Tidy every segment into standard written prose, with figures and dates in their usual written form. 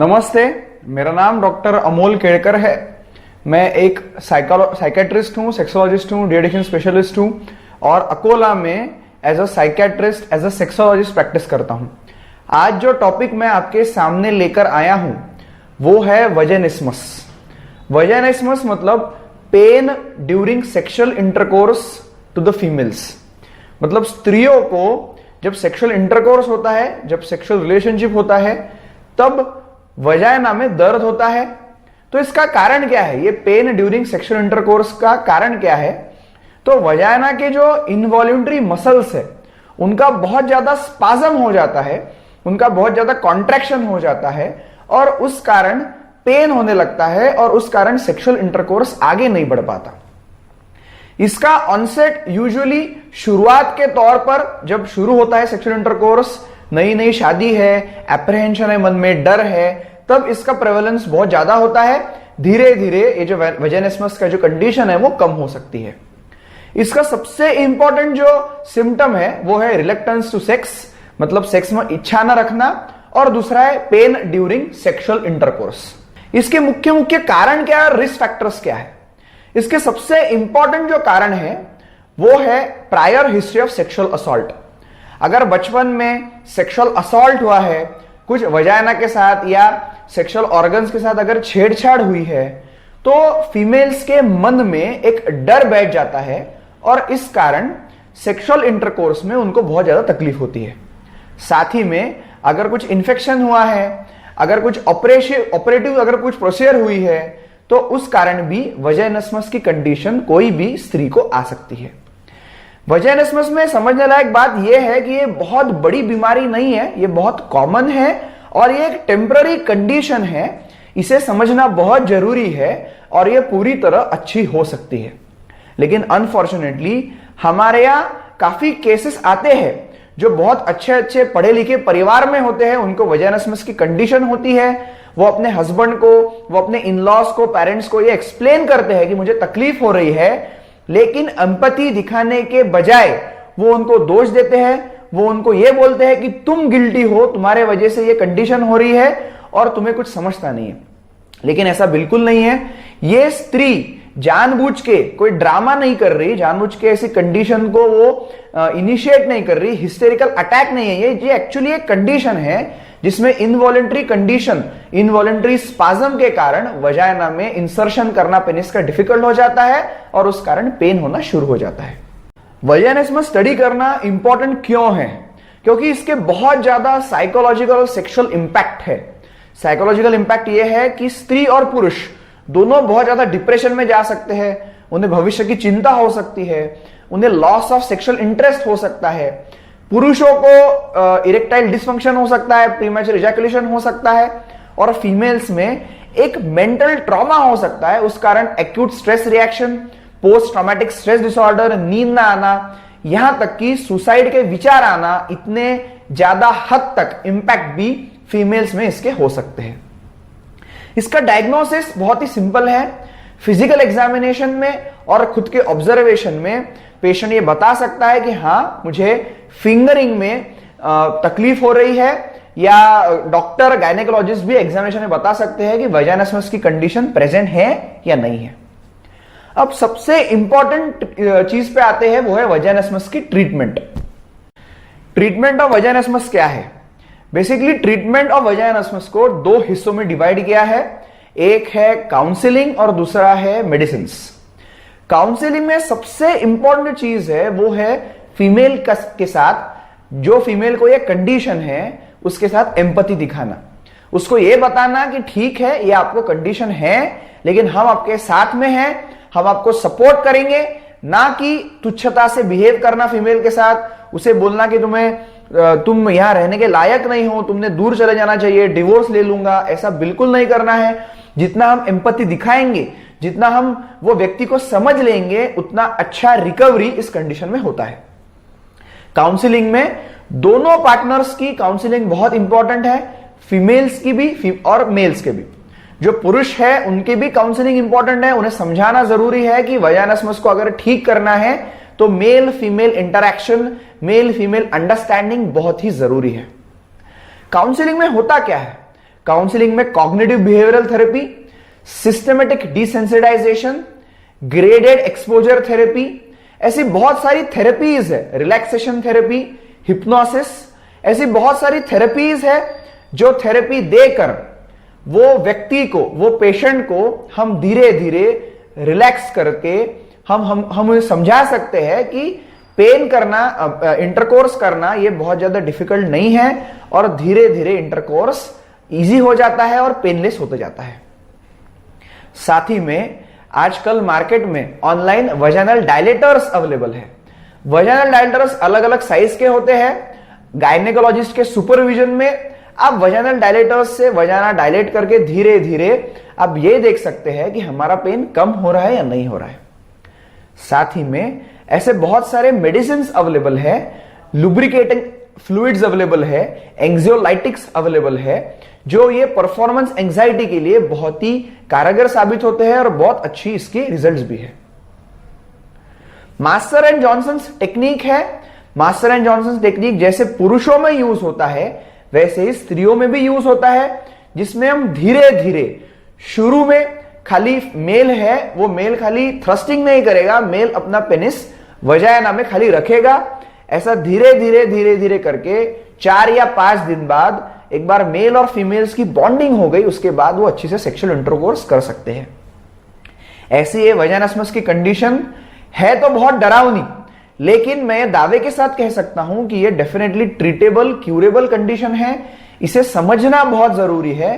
नमस्ते, मेरा नाम डॉक्टर अमोल केड़कर है। मैं एक साइकेट्रिस्ट हूँ, सेक्सोलॉजिस्ट हूँ, डी एडिक्शन स्पेशलिस्ट हूँ और अकोला में as a psychiatrist, as a sexologist practice करता हूँ। आज जो टॉपिक मैं आपके सामने लेकर आया हूँ वो है वजानिस्मस। वजानिस्मस मतलब pain during sexual intercourse to the females. मतलब स्त्रियों को जब सेक्सुअल इंटरकोर्स होता है, जब सेक्सुअल रिलेशनशिप होता है, तब वजाइना में दर्द होता है। तो इसका कारण क्या है? ये पेन ड्यूरिंग सेक्सुअल इंटरकोर्स का कारण क्या है? तो वजाइना के जो इनवॉल्यूंटरी मसल्स है उनका बहुत ज्यादा स्पाज्म हो जाता है, उनका बहुत ज्यादा कॉन्ट्रैक्शन हो जाता है और उस कारण पेन होने लगता है और उस कारण सेक्सुअल इंटरकोर्स आगे नहीं बढ़ पाता। इसका ऑनसेट यूजुअली शुरुआत के तौर पर जब शुरू होता है सेक्सुअल इंटरकोर्स, नई नई शादी है, एप्रहेंशन है, मन में डर है, तब इसका प्रेवलेंस बहुत ज्यादा होता है। धीरे धीरे ये जो वजानिस्मस का जो कंडीशन है वो कम हो सकती है। इसका सबसे इंपॉर्टेंट जो सिम्टम है वो है रिलक्टेंस टू सेक्स, मतलब सेक्स में इच्छा न रखना, और दूसरा है पेन ड्यूरिंग सेक्सुअल इंटरकोर्स। इसके मुख्य मुख्य कारण क्या है, रिस्क फैक्टर्स क्या है? इसके सबसे इंपॉर्टेंट जो कारण है वो है prior history of sexual assault. अगर बचपन में सेक्सुअल असॉल्ट हुआ है, कुछ वजाइना के साथ या सेक्सुअल ऑर्गन्स के साथ अगर छेड़छाड़ हुई है, तो फीमेल्स के मन में एक डर बैठ जाता है और इस कारण सेक्सुअल इंटरकोर्स में उनको बहुत ज्यादा तकलीफ होती है। साथ ही में अगर कुछ इन्फेक्शन हुआ है, अगर कुछ ऑपरेटिव अगर कुछ प्रोसीजर हुई है, तो उस कारण भी वजानिस्मस की कंडीशन कोई भी स्त्री को आ सकती है। वजानिस्मस में समझने लायक बात यह है कि ये बहुत बड़ी बीमारी नहीं है, ये बहुत कॉमन है और ये एक टेम्पररी कंडीशन है। इसे समझना बहुत जरूरी है और ये पूरी तरह अच्छी हो सकती है। लेकिन अनफॉर्चुनेटली हमारे यहां काफी केसेस आते हैं जो बहुत अच्छे अच्छे पढ़े लिखे परिवार में होते हैं, उनको वजानिस्मस की कंडीशन होती है। वो अपने हस्बैंड को, वो अपने इन-लॉज को, पेरेंट्स को ये एक्सप्लेन करते हैं कि मुझे तकलीफ हो रही है, लेकिन एम्पैथी दिखाने के बजाय वो उनको दोष देते हैं। वो उनको ये बोलते हैं कि तुम गिल्टी हो, तुम्हारे वजह से ये कंडीशन हो रही है और तुम्हें कुछ समझता नहीं है। लेकिन ऐसा बिल्कुल नहीं है। ये स्त्री जानबूझ के कोई ड्रामा नहीं कर रही, जानबूझ के ऐसी कंडीशन को वो इनिशिएट नहीं कर रही, हिस्टेरिकल अटैक नहीं है। ये एक्चुअली एक कंडीशन है जिसमें इनवॉलेंट्री कंडीशन, इनवॉलेंट्री स्पाज्म के कारण वजाइना में इंसर्शन करना पेनिस का डिफिकल्ट हो जाता है और उस कारण पेन होना शुरू हो जाता है। वजानिस्मस स्टडी करना इंपॉर्टेंट क्यों है? क्योंकि इसके बहुत ज्यादा साइकोलॉजिकल और सेक्सुअल इंपैक्ट है। साइकोलॉजिकल इंपैक्ट यह है कि स्त्री और पुरुष दोनों बहुत ज्यादा डिप्रेशन में जा सकते हैं, उन्हें भविष्य की चिंता हो सकती है, उन्हें लॉस ऑफ सेक्सुअल इंटरेस्ट हो सकता है, पुरुषों को इरेक्टाइल डिसफंक्शन हो सकता है, प्रीमैच्योर इजैकुलेशन हो सकता है, और फीमेल्स में एक मेंटल ट्रॉमा हो सकता है। उस कारण acute stress reaction, post traumatic stress disorder, नींद ना आना, यहां तक कि सुसाइड के विचार आना, इतने ज्यादा हद तक इंपैक्ट भी फीमेल्स में इसके हो सकते हैं। इसका डायग्नोसिस बहुत ही सिंपल है। फिजिकल एग्जामिनेशन में और खुद के ऑब्जर्वेशन में पेशेंट ये बता सकता है कि हाँ, मुझे फिंगरिंग में तकलीफ हो रही है, या डॉक्टर गायनेकोलॉजिस्ट भी एग्जामिनेशन में बता सकते हैं कि वजानिस्मस की कंडीशन प्रेजेंट है या नहीं है। अब सबसे इंपॉर्टेंट चीज पे आते हैं, वो है वजानिस्मस की ट्रीटमेंट। ट्रीटमेंट ऑफ वजानिस्मस क्या है? बेसिकली ट्रीटमेंट ऑफ वजानिस्मस को दो हिस्सों में डिवाइड किया है। एक है काउंसलिंग और दूसरा है मेडिसिन। काउंसलिंग में सबसे इंपॉर्टेंट चीज है वो है फीमेल के साथ, जो फीमेल को ये कंडीशन है उसके साथ एम्पैथी दिखाना, उसको ये बताना कि ठीक है, ये आपको कंडीशन है, लेकिन हम आपके साथ में हैं, हम आपको सपोर्ट करेंगे। ना कि तुच्छता से बिहेव करना फीमेल के साथ, उसे बोलना कि तुम यहां रहने के लायक नहीं हो, तुमने दूर चले जाना चाहिए, डिवोर्स ले लूंगा, ऐसा बिल्कुल नहीं करना है। जितना हम एम्पैथी दिखाएंगे, जितना हम वो व्यक्ति को समझ लेंगे, उतना अच्छा रिकवरी इस कंडीशन में होता है। काउंसलिंग में दोनों पार्टनर्स की काउंसलिंग बहुत इंपॉर्टेंट है, फीमेल्स की भी और मेल्स के भी। जो पुरुष है उनकी भी काउंसलिंग इंपॉर्टेंट है। उन्हें समझाना जरूरी है कि वजानिस्मस को अगर ठीक करना है तो male female interaction, male female understanding बहुत ही जरूरी है। काउंसलिंग में होता क्या है? काउंसलिंग में cognitive behavioural therapy, systematic desensitisation, graded exposure therapy, ऐसी बहुत सारी थेरेपीज है, रिलैक्सेशन थेरेपी, हिप्नोसिस, ऐसी बहुत सारी थेरेपीज है जो थेरेपी देकर वो व्यक्ति को, वो पेशेंट को हम धीरे धीरे रिलैक्स करके हम उन्हें समझा सकते हैं कि पेन करना, इंटरकोर्स करना ये बहुत ज्यादा डिफिकल्ट नहीं है और धीरे धीरे इंटरकोर्स इजी हो जाता है और पेनलेस होता जाता है। साथ ही में आजकल मार्केट में ऑनलाइन वजाइनल डायलेटर्स अवेलेबल है। वजाइनल डायलेटर्स अलग अलग साइज के होते हैं। गायनेकोलॉजिस्ट के सुपरविजन में आप वजाइनल डायलेटर्स से वजाइना डायलेट करके धीरे धीरे आप ये देख सकते हैं कि हमारा पेन कम हो रहा है या नहीं हो रहा है। साथ ही में ऐसे बहुत सारे मेडिसिन अवेलेबल है, लुब्रिकेटिंग फ्लूइड्स अवेलेबल है, एंग्जियोलाइटिक्स अवेलेबल है, जो ये परफॉर्मेंस एंजाइटी के लिए बहुत ही कारगर साबित होते हैं और बहुत अच्छी इसकी रिजल्ट्स भी है। मास्टर एंड जॉनसन्स टेक्निक है। मास्टर एंड जॉनसन्स टेक्निक जैसे पुरुषों में यूज होता है वैसे ही स्त्रियों में भी यूज होता है, जिसमें हम धीरे धीरे शुरू में खाली मेल है वो मेल खाली थ्रस्टिंग नहीं करेगा, मेल अपना पेनिस वजाइना में खाली रखेगा। ऐसा धीरे धीरे धीरे धीरे करके 4 या 5 दिन बाद एक बार मेल और फीमेल्स की बॉन्डिंग हो गई, उसके बाद वो अच्छी से सेक्सुअल इंटरकोर्स कर सकते हैं। ऐसी ये वजाइनिस्मस की कंडीशन है तो बहुत डरावनी, लेकिन मैं दावे के साथ कह सकता हूं कि ये डेफिनेटली ट्रीटेबल, क्यूरेबल कंडीशन है। इसे समझना बहुत जरूरी है।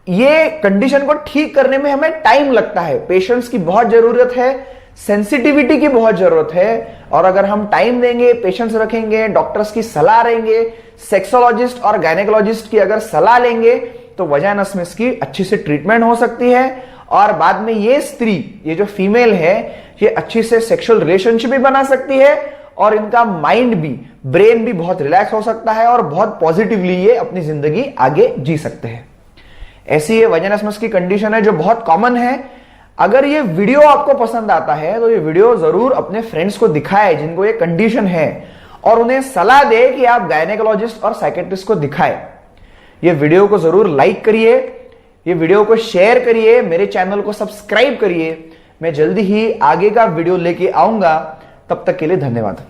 ये कंडीशन को ठीक करने में हमें टाइम लगता है, पेशेंस की बहुत जरूरत है, सेंसिटिविटी की बहुत जरूरत है। और अगर हम टाइम देंगे, पेशेंस रखेंगे, डॉक्टर्स की सलाह लेंगे, सेक्सोलॉजिस्ट और गायनेकोलॉजिस्ट की अगर सलाह लेंगे तो वजाइनिस्मस की अच्छी से ट्रीटमेंट हो सकती है और बाद में ये स्त्री, ये जो फीमेल है, ये अच्छी से सेक्सुअल रिलेशनशिप भी बना सकती है और इनका माइंड भी, ब्रेन भी बहुत रिलैक्स हो सकता है और बहुत पॉजिटिवली ये अपनी जिंदगी आगे जी सकते हैं। ऐसी ये वजाइनिस्मस की कंडीशन है जो बहुत कॉमन है। अगर ये वीडियो आपको पसंद आता है तो ये वीडियो जरूर अपने फ्रेंड्स को दिखाएं जिनको ये कंडीशन है और उन्हें सलाह दे कि आप गायनेकोलॉजिस्ट और साइकेट्रिस्ट को दिखाएं। ये वीडियो को जरूर लाइक करिए, ये वीडियो को शेयर करिए, मेरे चैनल को सब्सक्राइब करिए। मैं जल्दी ही आगे का वीडियो लेके आऊंगा। तब तक के लिए धन्यवाद।